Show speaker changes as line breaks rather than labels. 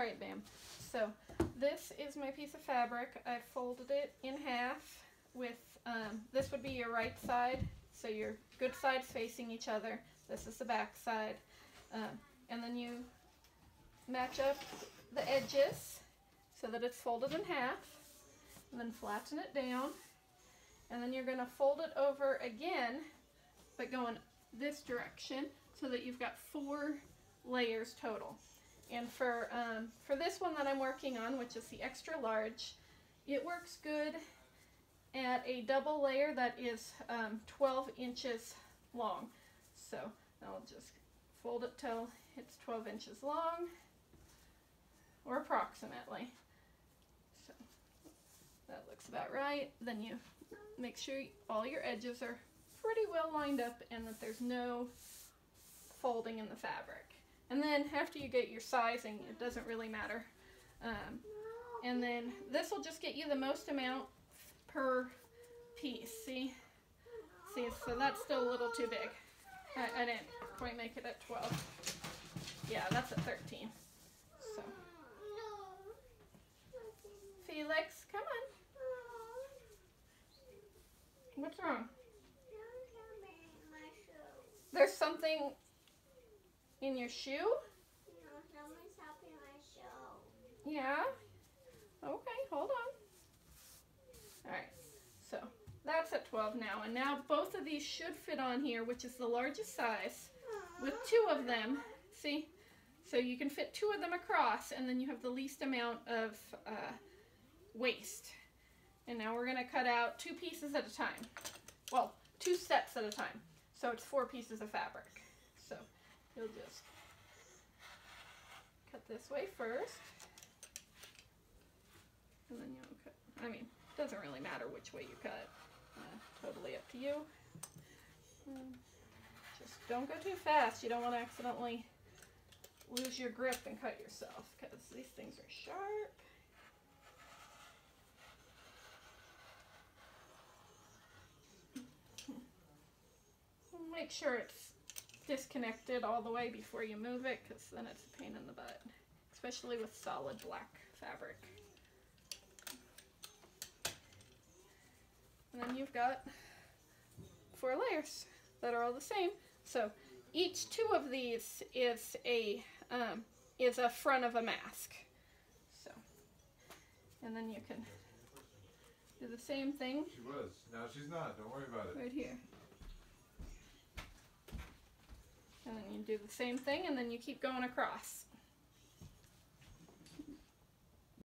Alright, Bam. So this is my piece of fabric. I folded it in half with, this would be your right side, so your good sides facing each other. This is the back side. And then you match up the edges so that it's folded in half, and then flatten it down. And then you're going to fold it over again, but going this direction, so that you've got 4 layers total. And for this one that I'm working on, which is the extra large, it works good at a double layer that is 12 inches long. So I'll just fold it till it's 12 inches long, or approximately. So that looks about right. Then you make sure all your edges are pretty well lined up and that there's no folding in the fabric. And then after you get your sizing, it doesn't really matter. And then this will just get you the most amount per piece. See, so that's still a little too big. I didn't quite make it at 12. Yeah, that's at 13. So, Felix, come on. What's wrong? There's something in your shoe?
No, someone's helping my show.
Yeah? Okay, hold on. Alright, so that's at 12 now. And now both of these should fit on here, which is the largest size, with 2 of them. See? So you can fit 2 of them across, and then you have the least amount of waste. And now we're going to cut out 2 pieces at a time. Well, 2 sets at a time. So it's 4 pieces of fabric. So you'll just cut this way first. And then you'll cut, I mean, it doesn't really matter which way you cut. Totally up to you. Just don't go too fast. You don't want to accidentally lose your grip and cut yourself, because these things are sharp. Make sure it's disconnected all the way before you move it, because then it's a pain in the butt, especially with solid black fabric. And then you've got 4 layers that are all the same. So each 2 of these is a front of a mask. So, and then you can do the same thing.
She was. Now she's not. Don't worry about it.
Right here. And then you do the same thing, and then you keep going across.